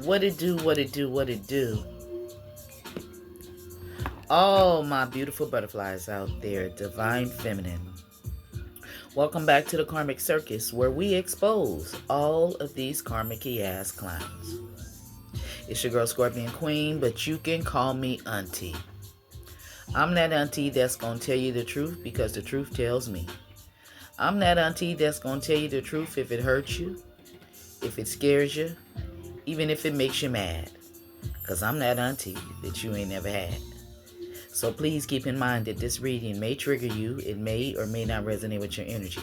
What it do, what it do, what it do. All my beautiful butterflies out there, divine feminine. Welcome back to the Karmic Circus, where we expose all of these karmic-y ass clowns. It's your girl Scorpion Queen, but you can call me Auntie. I'm that auntie that's going to tell you the truth because the truth tells me. I'm that auntie that's going to tell you the truth if it hurts you, if it scares you, even if it makes you mad. Because I'm that auntie that you ain't never had. So please keep in mind that this reading may trigger you. It may or may not resonate with your energy.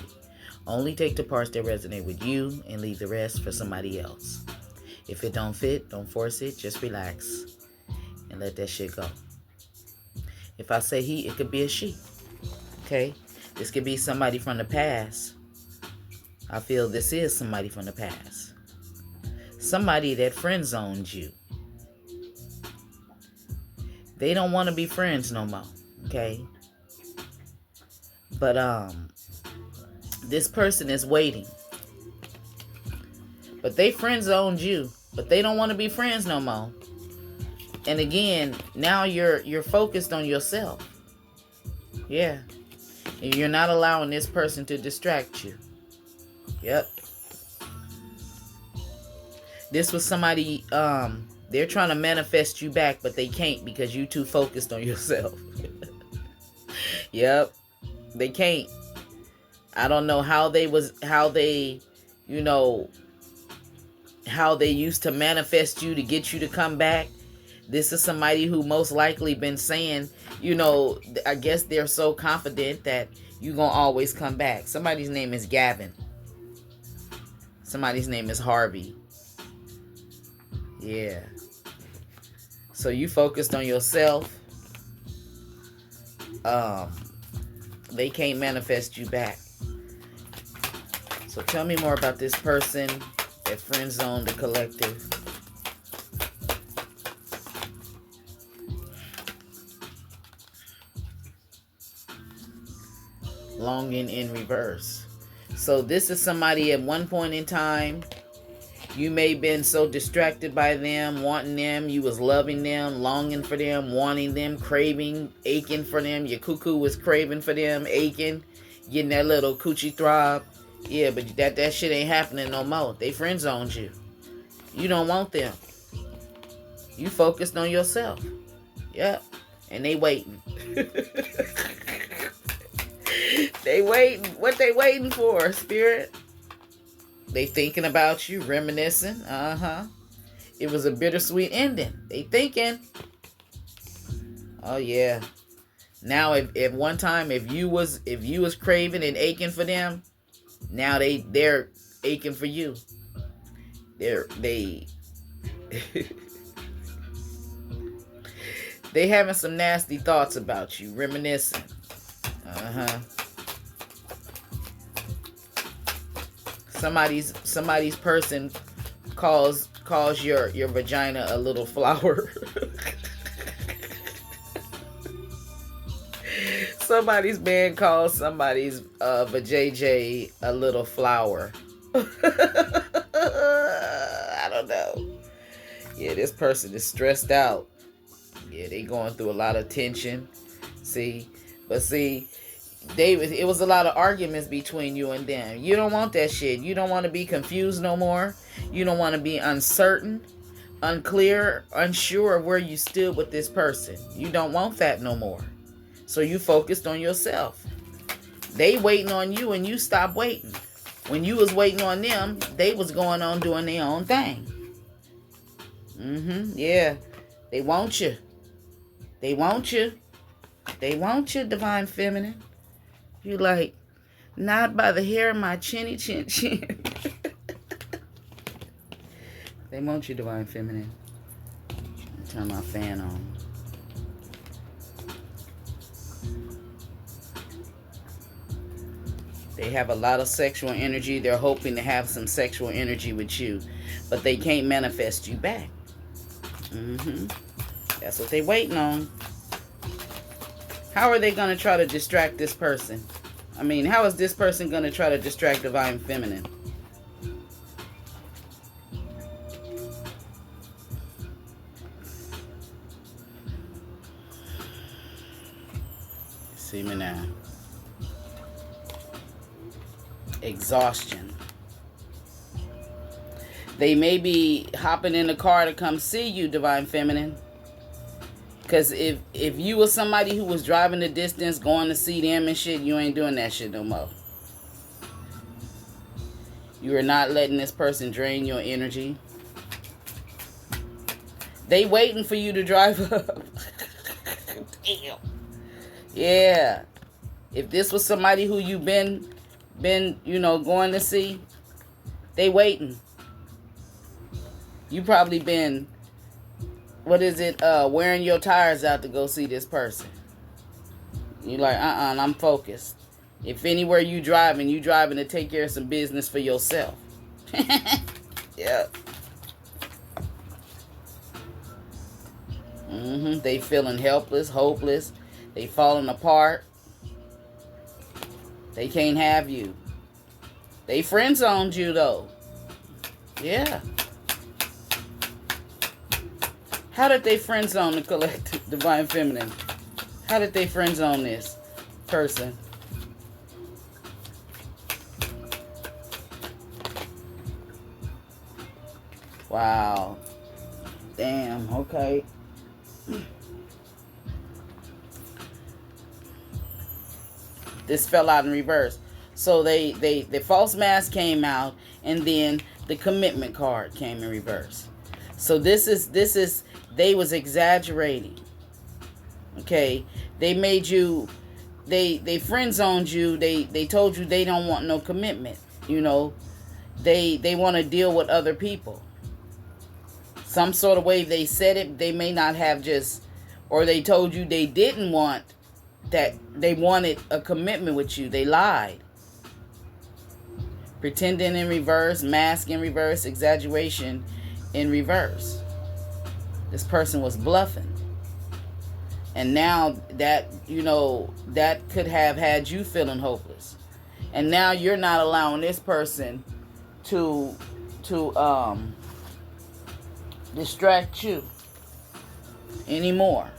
Only take the parts that resonate with you and leave the rest for somebody else. If it don't fit, don't force it. Just relax and let that shit go. If I say he, it could be a she. Okay? This could be somebody from the past. I feel this is somebody from the past. Somebody that friend zoned you. They don't want to be friends no more. Okay? But this person is waiting. But they friend zoned you. But they don't want to be friends no more. And again, now you're focused on yourself. Yeah. And you're not allowing this person to distract you. Yep. This was somebody, they're trying to manifest you back, but they can't because you too focused on yourself. Yep. They can't. I don't know how they used to manifest you to get you to come back. This is somebody who most likely been saying, I guess they're so confident that you're going to always come back. Somebody's name is Gavin. Somebody's name is Harvey. Yeah. So you focused on yourself. They can't manifest you back. So tell me more about this person that friend zoned the collective. Longing in reverse. So this is somebody at one point in time, you may have been so distracted by them, wanting them, you was loving them, longing for them, wanting them, craving, aching for them. Your cuckoo was craving for them, aching, getting that little coochie throb. Yeah, but that shit ain't happening no more. They friend zoned you. You don't want them. You focused on yourself. Yep. And they waiting. They waiting. What they waiting for, spirit? They thinking about you, reminiscing. It was a bittersweet ending. They thinking. Oh yeah. Now, if one time, if you was craving and aching for them, now they're aching for you. They having some nasty thoughts about you, reminiscing. Somebody's person calls your vagina a little flower. Somebody's man calls somebody's vajayjay a little flower. I don't know. Yeah, this person is stressed out. Yeah, they going through a lot of tension. It was a lot of arguments between you and them. You don't want that shit. You don't want to be confused no more. You don't want to be uncertain, unclear, unsure of where you stood with this person. You don't want that no more. So you focused on yourself. They waiting on you and you stopped waiting. When you was waiting on them, they was going on doing their own thing. Yeah. They want you. They want you. They want you, divine feminine. You like, not by the hair of my chinny chin chin. They want you, divine feminine. Turn my fan on. They have a lot of sexual energy. They're hoping to have some sexual energy with you. But they can't manifest you back. That's what they're waiting on. How are they going to try to distract this person? I mean, how is this person going to try to distract divine feminine? See me now. Exhaustion. They may be hopping in the car to come see you, Divine Feminine. Because if you were somebody who was driving the distance, going to see them and shit, you ain't doing that shit no more. You are not letting this person drain your energy. They waiting for you to drive up. Damn. Yeah. If this was somebody who you've been, going to see, they waiting. You probably been, wearing your tires out to go see this person. You like, I'm focused. If anywhere you driving to take care of some business for yourself. Yeah. They feeling helpless, hopeless. They falling apart. They can't have you. They friend zoned you though. Yeah. How did they friend zone the collective Divine Feminine? How did they friend zone this person? Wow. Damn, okay. This fell out in reverse. So the false mask came out, and then the commitment card came in reverse. So this is they was exaggerating. Okay, they made you, they friend zoned you. They told you they don't want no commitment. They want to deal with other people. Some sort of way they said it. They may not have just, or they told you they didn't want that. They wanted a commitment with you. They lied. Pretending in reverse, mask in reverse, exaggeration in reverse. This person was bluffing. And now that, that could have had you feeling hopeless. And now you're not allowing this person to distract you anymore.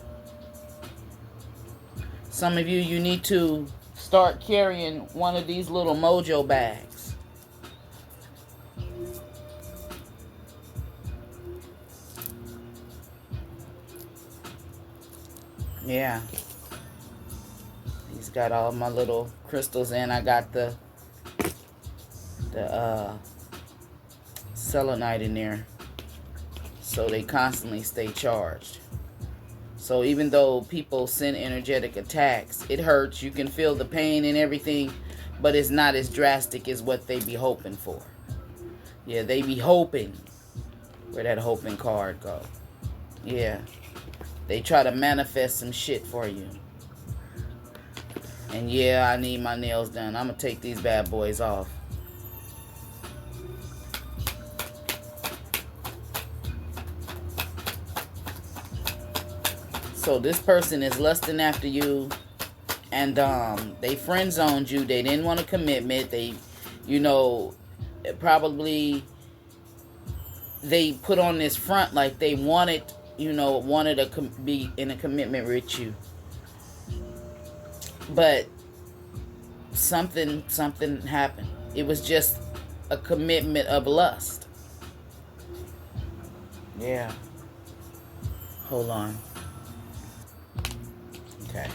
Some of you need to start carrying one of these little mojo bags. Yeah. He's got all my little crystals in. I got the selenite in there. So they constantly stay charged. So even though people send energetic attacks, it hurts. You can feel the pain and everything, but it's not as drastic as what they be hoping for. Yeah, they be hoping. Where that hoping card go? Yeah. They try to manifest some shit for you. And yeah, I need my nails done. I'm going to take these bad boys off. So this person is lusting after you, and they friend zoned you. They didn't want a commitment. They, probably they put on this front like they wanted to be in a commitment with you. But something happened. It was just a commitment of lust. Yeah. Hold on. Okay.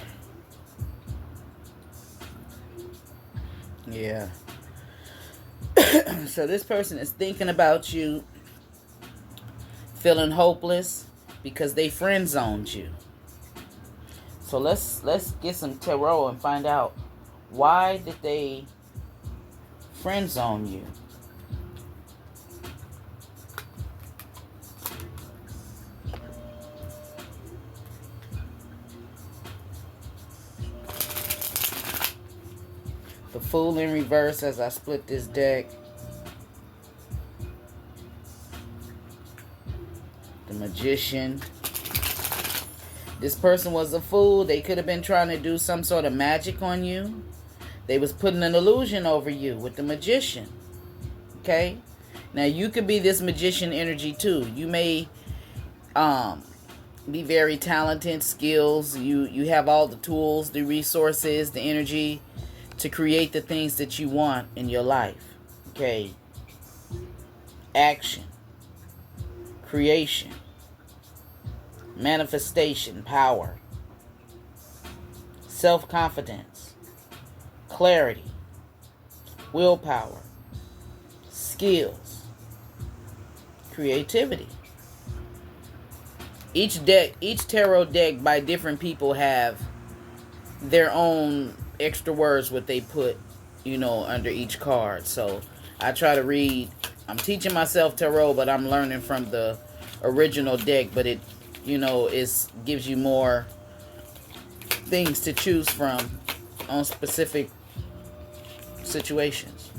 Yeah. So this person is thinking about you, feeling hopeless because they friend zoned you. So let's get some tarot and find out, why did they friend zone you? The Fool in reverse as I split this deck. The Magician. This person was a fool. They could have been trying to do some sort of magic on you. They was putting an illusion over you with the Magician. Okay? Now you could be this magician energy too. You may be very talented, skills. You have all the tools, the resources, the energy to create the things that you want in your life. Okay. Action, creation, manifestation, power, self-confidence, clarity, willpower, skills, creativity. Each tarot deck by different people have their own extra words what they put, under each card. So I try to read. I'm teaching myself tarot, but I'm learning from the original deck. But it, gives you more things to choose from on specific situations.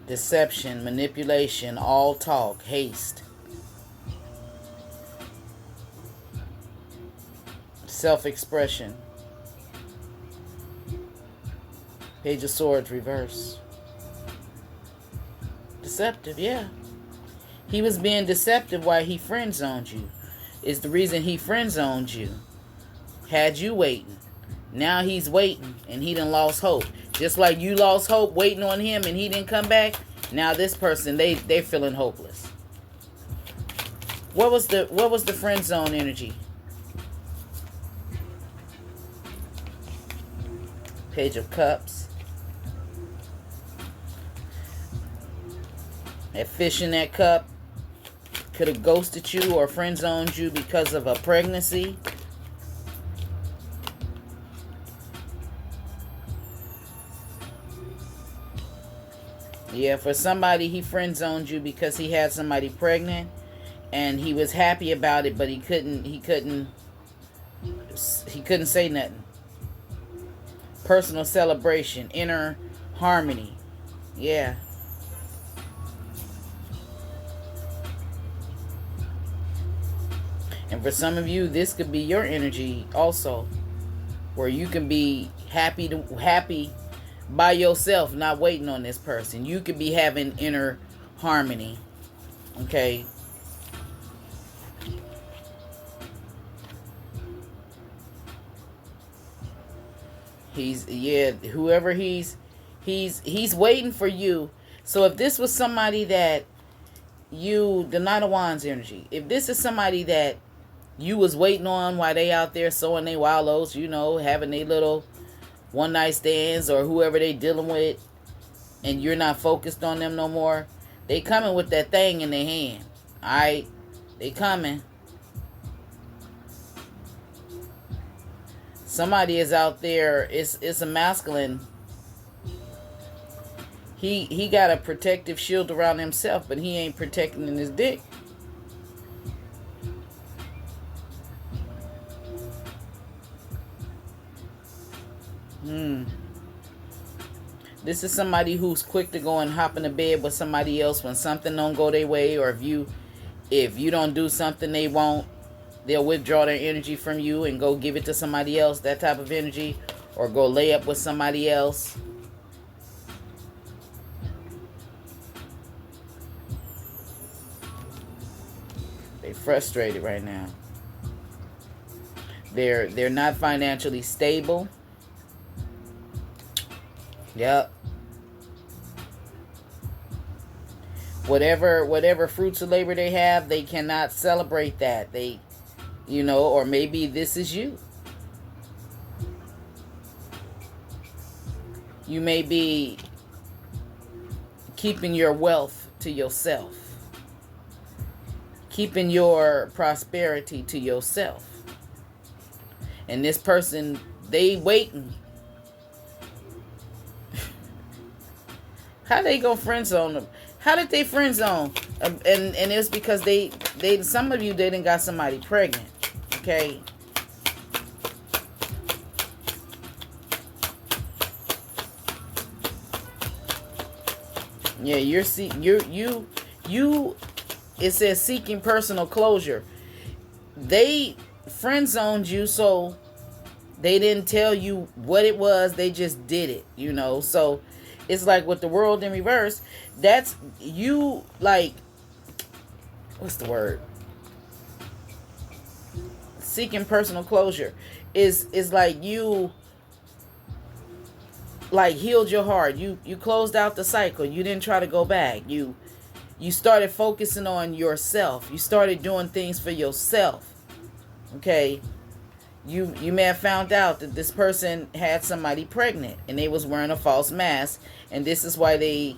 Deception, manipulation, all talk, haste, self-expression. Page of Swords reverse. Deceptive, yeah. He was being deceptive while he friend zoned you. Is the reason he friend zoned you. Had you waiting. Now he's waiting and he done lost hope. Just like you lost hope waiting on him and he didn't come back. Now this person, they're feeling hopeless. What was the friend zone energy? Page of Cups. That fish in that cup could have ghosted you or friend zoned you because of a pregnancy. Yeah, for somebody, he friend zoned you because he had somebody pregnant and he was happy about it, but he couldn't say nothing. Personal celebration, inner harmony. Yeah. And for some of you, this could be your energy also, where you can be happy by yourself, not waiting on this person. You could be having inner harmony. Okay. Whoever he's waiting for you. So if this was somebody that the Knight of Wands energy, if this is somebody that you was waiting on while they out there sowing their wild oats, having their little one night stands or whoever they dealing with, and you're not focused on them no more, they coming with that thing in their hand. Alright? They coming. Somebody is out there, it's a masculine. He got a protective shield around himself, but he ain't protecting his dick. This is somebody who's quick to go and hop in the bed with somebody else when something don't go their way, or if you don't do something they won't, they'll withdraw their energy from you and go give it to somebody else, that type of energy, or go lay up with somebody else. They're frustrated right now. They're not financially stable. Yep. Whatever fruits of labor they have, they cannot celebrate that. Or maybe this is you. You may be keeping your wealth to yourself. Keeping your prosperity to yourself. And this person, they waiting. How they go friend zone them? How did they friend zone? And it's because they some of you, they done got somebody pregnant. Okay. Yeah, it says seeking personal closure. They friend zoned you, so they didn't tell you what it was, they just did it, So it's like with the world in reverse, that's you, like, what's the word? seeking personal closure is like you like healed your heart. You closed out the cycle. You didn't try to go back. You started focusing on yourself. You started doing things for yourself. Okay? You may have found out that this person had somebody pregnant and they was wearing a false mask, and this is why they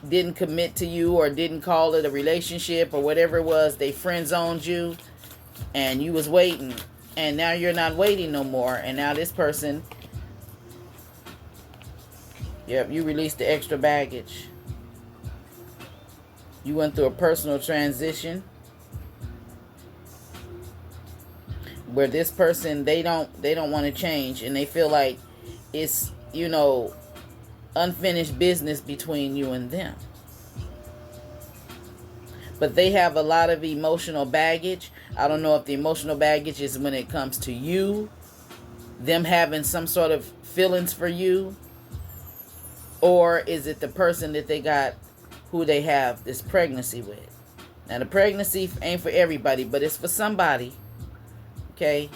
didn't commit to you or didn't call it a relationship or whatever it was. They friend zoned you and you was waiting, and now you're not waiting no more, and now this person, yep, you released the extra baggage. You went through a personal transition where this person, they don't want to change, and they feel like it's, unfinished business between you and them. But they have a lot of emotional baggage. I don't know if the emotional baggage is when it comes to you, them having some sort of feelings for you, or is it the person that they got, who they have this pregnancy with. Now the pregnancy ain't for everybody, but it's for somebody. Okay?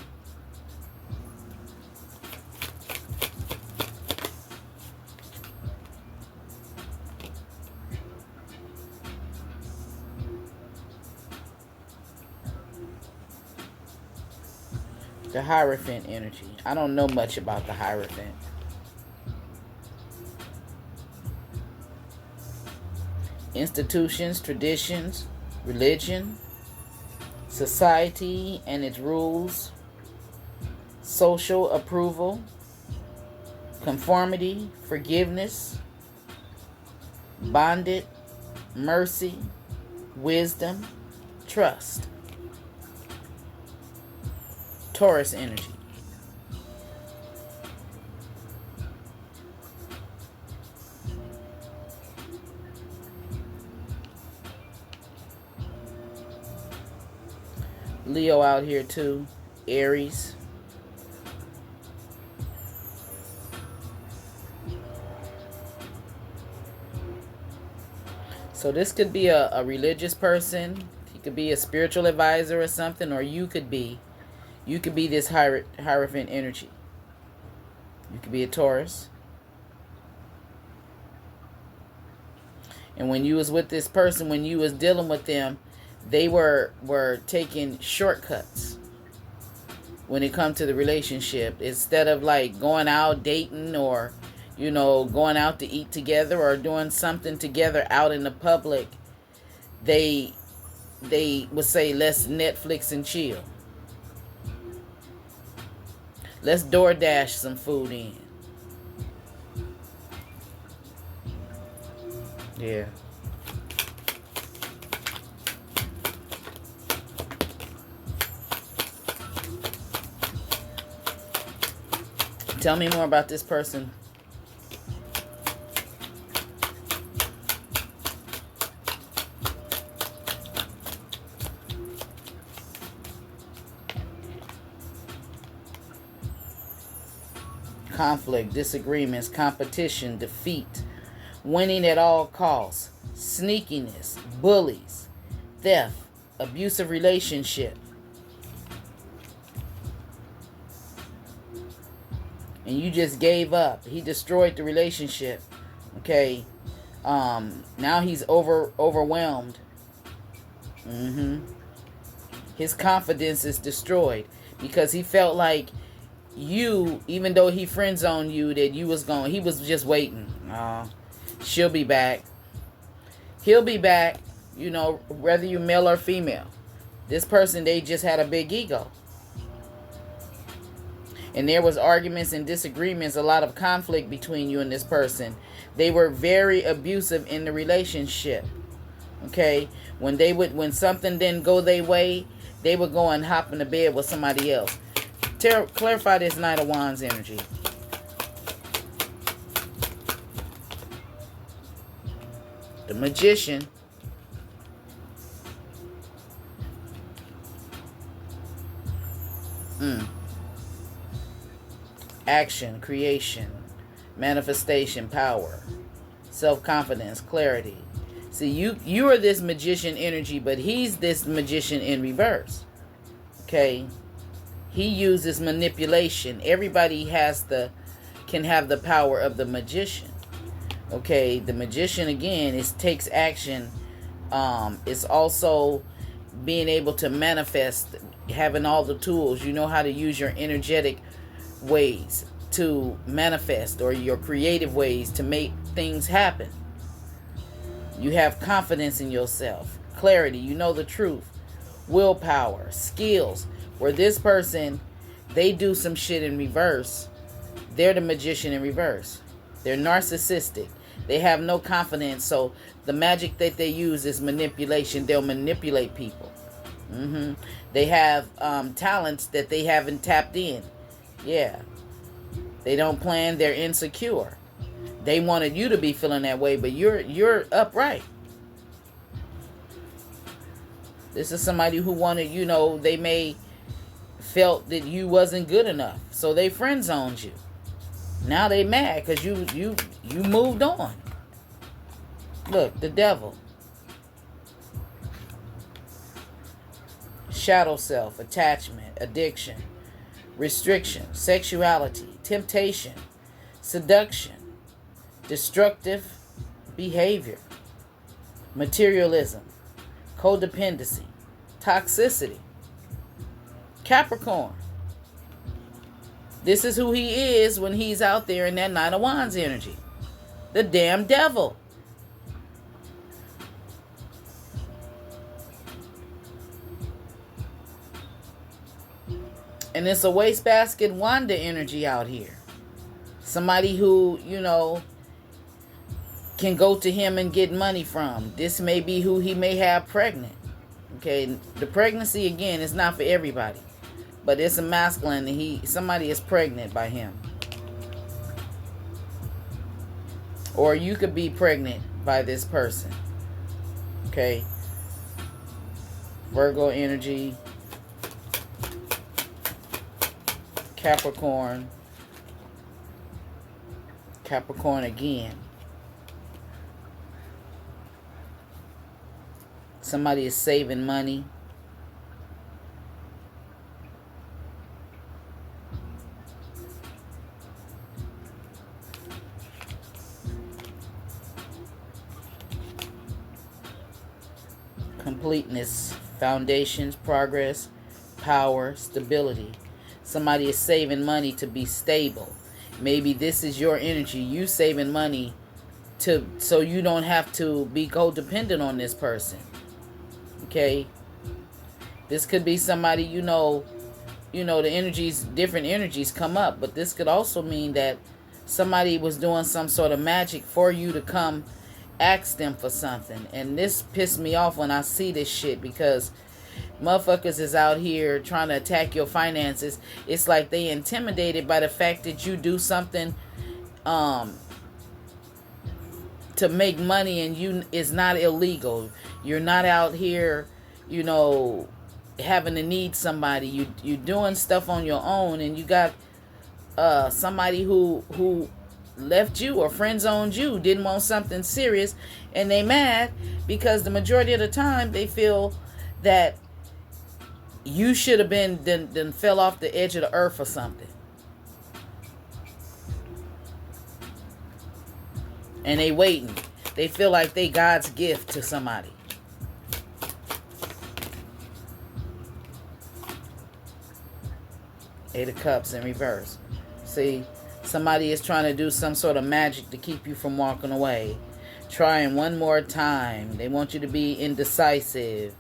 The Hierophant energy. I don't know much about the Hierophant. Institutions, traditions, religion, society and its rules, social approval, conformity, forgiveness, bonded, mercy, wisdom, trust. Taurus energy. Leo out here too. Aries. So this could be a religious person. He could be a spiritual advisor or something, or you could be this Hierophant energy. You could be a Taurus. And when you was with this person, when you was dealing with them, they were taking shortcuts when it comes to the relationship. Instead of like going out dating or, going out to eat together or doing something together out in the public, they would say, let's Netflix and chill. Let's DoorDash some food in. Yeah. Tell me more about this person. Conflict, disagreements, competition, defeat, winning at all costs, sneakiness, bullies, theft, abusive relationship. And you just gave up. He destroyed the relationship. Okay. Now he's overwhelmed. His confidence is destroyed because he felt like you, even though he friend zoned you, that you was going, he was just waiting. She'll be back. He'll be back, whether you male or female. This person, they just had a big ego. And there was arguments and disagreements, a lot of conflict between you and this person. They were very abusive in the relationship. Okay? When something didn't go their way, they would go and hop in the bed with somebody else. Clarify this Knight of Wands energy. The Magician. Action, creation, manifestation, power, self-confidence, clarity. See, you are this magician energy, but he's this magician in reverse. Okay? He uses manipulation. Everybody can have the power of the magician. Okay, the magician again takes action. It's also being able to manifest, having all the tools. You know how to use your energetic ways to manifest, or your creative ways to make things happen. You have confidence in yourself, clarity, you know the truth, willpower, skills. Where this person, they do some shit in reverse. They're the magician in reverse. They're narcissistic. They have no confidence, so the magic that they use is manipulation. They'll manipulate people. They have talents that they haven't tapped in. Yeah. They don't plan. They're insecure. They wanted you to be feeling that way, but you're upright. This is somebody who wanted, they may felt that you wasn't good enough, so they friend zoned you. Now they mad because you moved on. Look, the devil. Shadow self, attachment, addiction, restriction, sexuality, temptation, seduction, destructive behavior, materialism, codependency, toxicity. Capricorn. This is who he is when he's out there in that Knight of Wands energy. The damn devil. And it's a wastebasket Wanda energy out here. Somebody who, can go to him and get money from. This may be who he may have pregnant. Okay, the pregnancy again is not for everybody. But it's a masculine, and somebody is pregnant by him. Or you could be pregnant by this person. Okay. Virgo energy. Capricorn. Capricorn again. Somebody is saving money. Completeness, foundations, progress, power, stability. Somebody is saving money to be stable. Maybe this is your energy. You saving money so you don't have to be codependent on this person. Okay? This could be somebody, the energies, different energies come up, but this could also mean that somebody was doing some sort of magic for you to come ask them for something. And this pissed me off when I see this shit, because motherfuckers is out here trying to attack your finances. It's like they intimidated by the fact that you do something to make money, and it's not illegal. You're not out here, having to need somebody. You doing stuff on your own, and you got somebody who left you or friend zoned you, didn't want something serious, and they mad because the majority of the time they feel that you should have been then fell off the edge of the earth or something. And they waiting. They feel like they God's gift to somebody. Eight of Cups in reverse. See, somebody is trying to do some sort of magic to keep you from walking away. Trying one more time. They want you to be indecisive.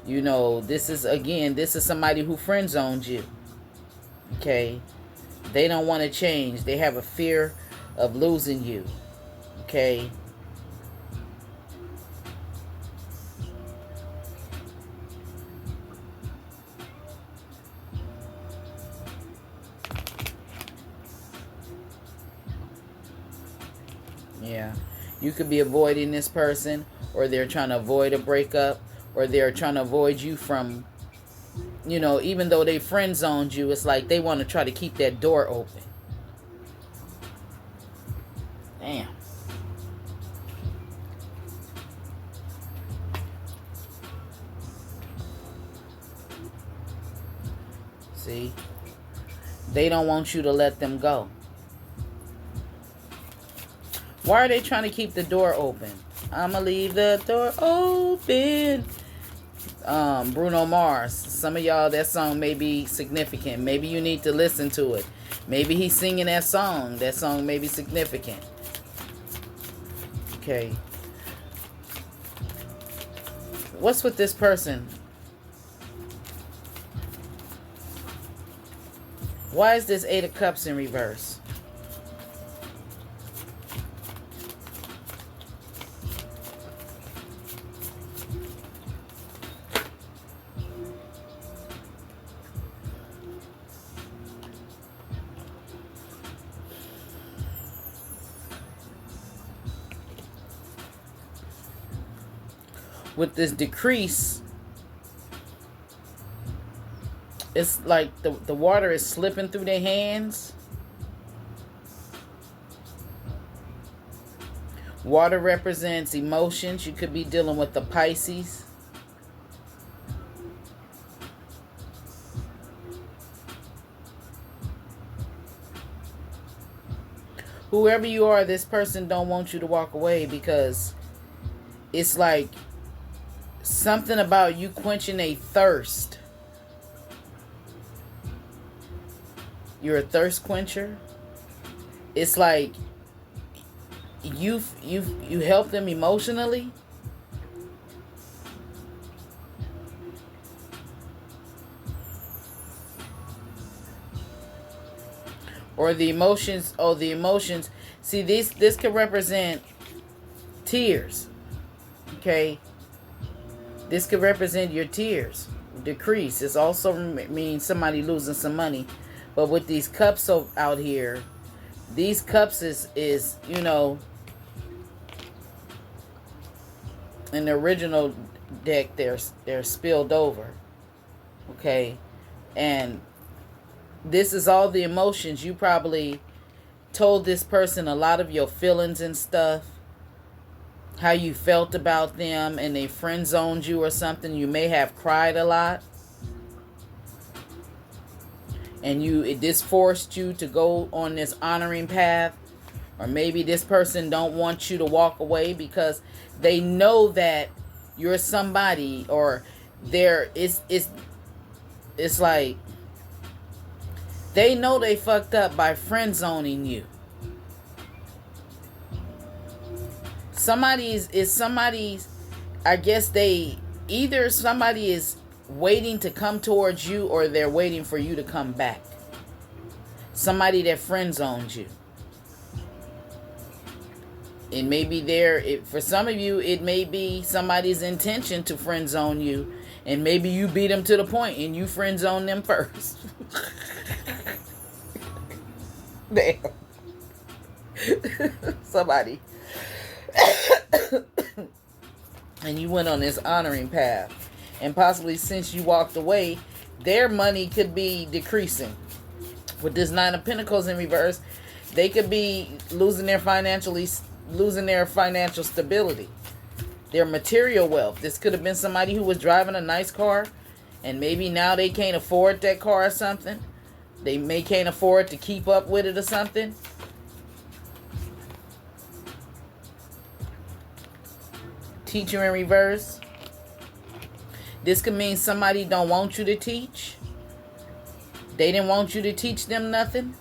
This is somebody who friend zoned you. Okay? They don't want to change. They have a fear of losing you. Okay? Yeah. You could be avoiding this person, or they're trying to avoid a breakup, or they're trying to avoid you from, even though they friend zoned you, it's like they want to try to keep that door open. Damn. See? They don't want you to let them go. Why are they trying to keep the door open? I'ma leave the door open. Bruno Mars. Some of y'all, that song may be significant. Maybe you need to listen to it. Maybe he's singing that song. That song may be significant. Okay. What's with this person? Why is this Eight of Cups in reverse? With this decrease, it's like the water is slipping through their hands. Water represents emotions. You could be dealing with the Pisces. Whoever you are, this person don't want you to walk away, because it's like something about you quenching a thirst. You're a thirst quencher. It's like you help them emotionally. Or the emotions. Oh, the emotions. See, this could represent tears. Okay. This could represent your tears. Decrease. It also means somebody losing some money. But with these cups out here, these cups is you know, in the original deck, they're spilled over. Okay. And this is all the emotions. You probably told this person a lot of your feelings and stuff. How you felt about them, and they friend zoned you or something. You may have cried a lot. And this forced you to go on this honoring path. Or maybe this person don't want you to walk away because they know that you're somebody, or it's like they know they fucked up by friend zoning you. Somebody's, I guess either somebody is waiting to come towards you, or they're waiting for you to come back. Somebody that friend zones you. It may be for some of you, it may be somebody's intention to friend zone you, and maybe you beat them to the point and you friend zone them first. Damn. Somebody. And you went on this honoring path, and possibly since you walked away, their money could be decreasing. With this Nine of Pentacles in reverse, they could be losing their financial stability, their material wealth. This could have been somebody who was driving a nice car, and maybe now they can't afford that car or something. They can't afford to keep up with it or something. Teacher in reverse. This could mean somebody don't want you to teach. They didn't want you to teach them nothing.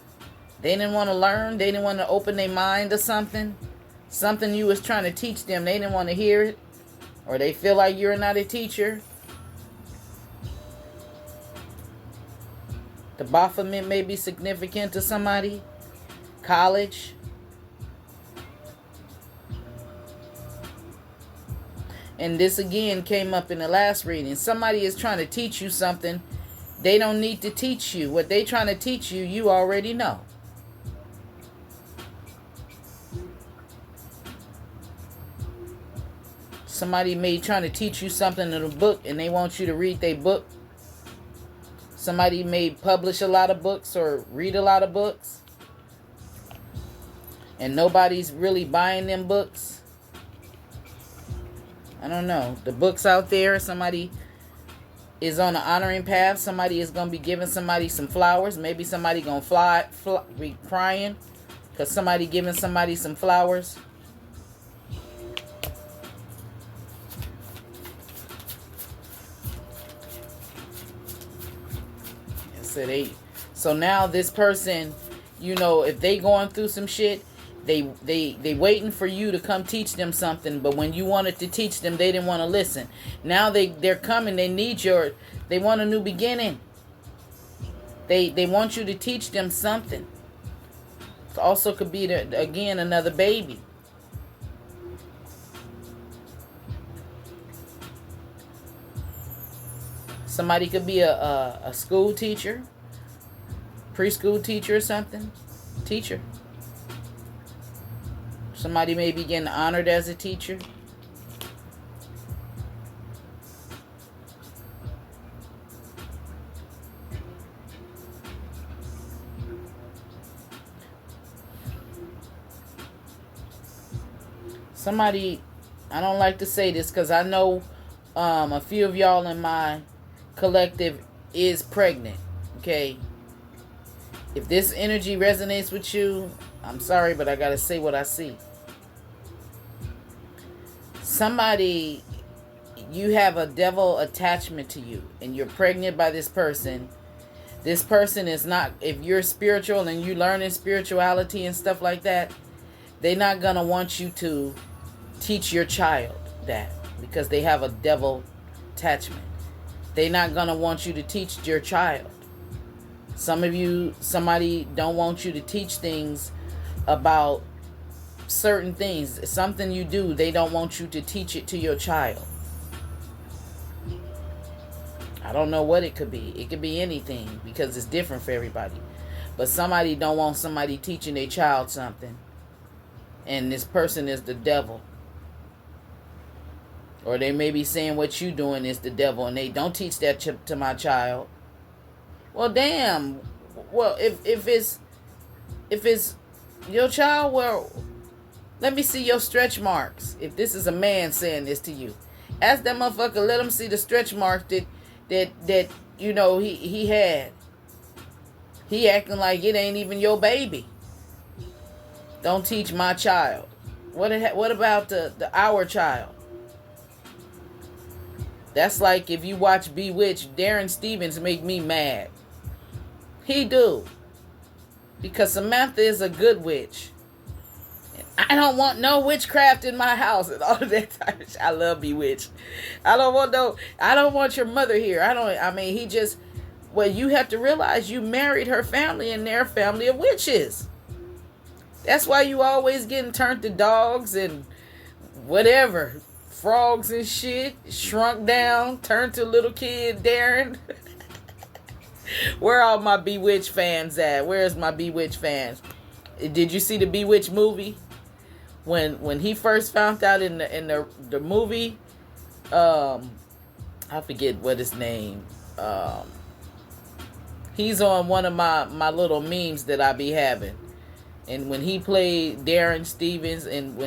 They didn't want to learn. They didn't want to open their mind to something. Something you was trying to teach them. They didn't want to hear it. Or they feel like you're not a teacher. The Baphomet may be significant to somebody. College. And this again came up in the last reading. Somebody is trying to teach you something. They don't need to teach you. What they trying to teach you, you already know. Somebody may trying to teach you something in a book, and they want you to read their book. Somebody may publish a lot of books or read a lot of books, and nobody's really buying them books. I don't know. The books out there, somebody is on an honoring path. Somebody is going to be giving somebody some flowers. Maybe somebody going to be crying because somebody giving somebody some flowers. So now this person, you know, if they going through some shit, they waiting for you to come teach them something, but when you wanted to teach them, they didn't want to listen. Now they're coming, they want a new beginning. They want you to teach them something. It also could be again another baby. Somebody could be a school teacher, preschool teacher or something. Teacher. Somebody may be getting honored as a teacher. Somebody, I don't like to say this because I know a few of y'all in my collective is pregnant. Okay, if this energy resonates with you, I'm sorry, but I gotta say what I see. Somebody, you have a devil attachment to you and you're pregnant by this person. This person is not, if you're spiritual and you learning spirituality and stuff like that, they're not gonna want you to teach your child that because they have a devil attachment. They're not gonna want you to teach your child. Some of you, somebody don't want you to teach things about certain things. Something you do, they don't want you to teach it to your child. I don't know what it could be. It could be anything because it's different for everybody. But somebody don't want somebody teaching their child something. And this person is the devil. Or they may be saying what you doing is the devil and they don't teach that to my child. Well, damn. Well, if it's your child, well, let me see your stretch marks. If this is a man saying this to you, ask that motherfucker. Let him see the stretch marks that you know he had. He acting like it ain't even your baby. Don't teach my child. What about our child? That's like if you watch Bewitched, Darren Stevens make me mad. He do. Because Samantha is a good witch. I don't want no witchcraft in my house and all of that type of shit. I love Bewitched. I don't want your mother here. Well, you have to realize you married her family and they're a family of witches. That's why you always getting turned to dogs and whatever. Frogs and shit. Shrunk down. Turned to little kid Darren. Where are all my Bewitched fans at? Where's my Bewitched fans? Did you see the Bewitched movie? When he first found out in the movie, I forget what his name. He's on one of my little memes that I be having. And when he played Darren Stevens, and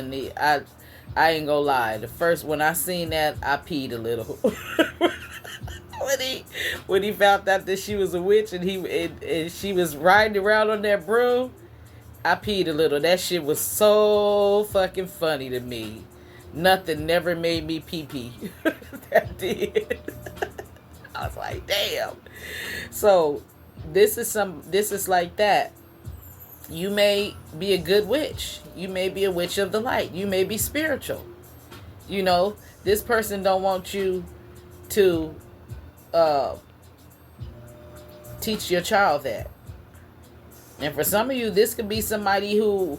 I ain't gonna lie, when I seen that, I peed a little. when he found out that she was a witch and she was riding around on that broom, I peed a little. That shit was so fucking funny to me. Nothing never made me pee. That did. I was like, damn. So this is like that. You may be a good witch. You may be a witch of the light. You may be spiritual. You know, this person don't want you to teach your child that. And for some of you, this could be somebody who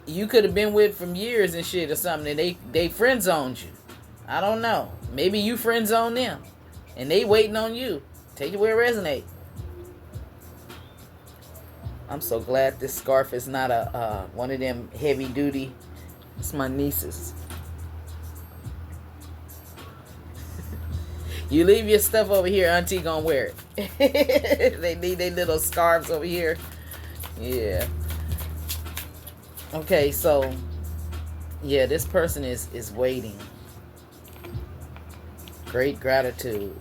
you could have been with from years and shit or something, and they friend zoned you. I don't know. Maybe you friend zone them, and they waiting on you. Take it where it resonates. I'm so glad this scarf is not one of them heavy duty. It's my niece's. You leave your stuff over here, Auntie gonna wear it. They need their little scarves over here. Yeah. Okay, so yeah, this person is waiting. Great gratitude.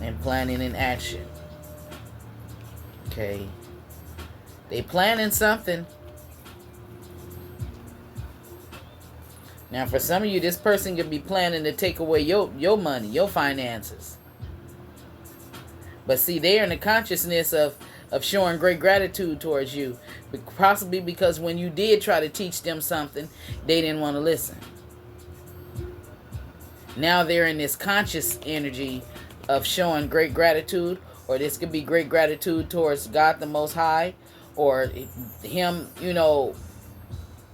and planning in action. Okay. They planning something. Now, for some of you, this person could be planning to take away your money, your finances. But see, they're in the consciousness of showing great gratitude towards you. Possibly because when you did try to teach them something, they didn't want to listen. Now they're in this conscious energy of showing great gratitude. Or this could be great gratitude towards God the Most High. Or him,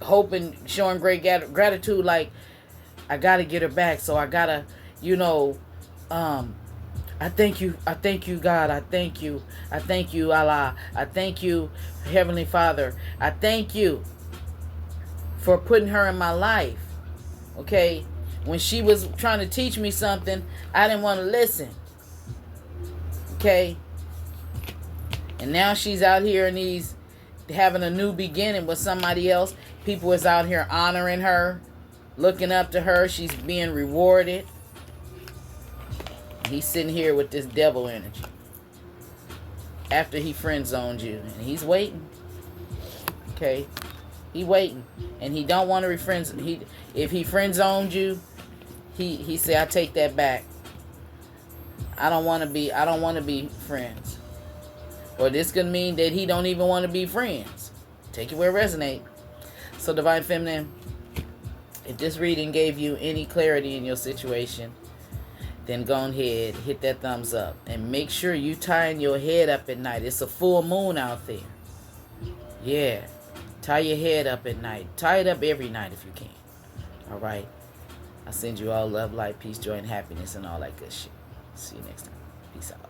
hoping, showing great gratitude, like, I gotta get her back, so I gotta, I thank you, God, I thank you, Allah, I thank you, Heavenly Father, I thank you for putting her in my life. Okay, when she was trying to teach me something, I didn't want to listen. Okay, and now she's out here and he's having a new beginning with somebody else. People is out here honoring her, looking up to her. She's being rewarded. He's sitting here with this devil energy after he friend zoned you, and he's waiting. Okay, he waiting, and he don't want to if he friend zoned you, he say, I take that back. I don't want to be friends. Or this could mean that he don't even want to be friends. Take it where it resonates. So, Divine Feminine, if this reading gave you any clarity in your situation, then go ahead, hit that thumbs up. And make sure you tying your head up at night. It's a full moon out there. Yeah. Tie your head up at night. Tie it up every night if you can. All right. I send you all love, light, peace, joy, and happiness and all that good shit. See you next time. Peace out.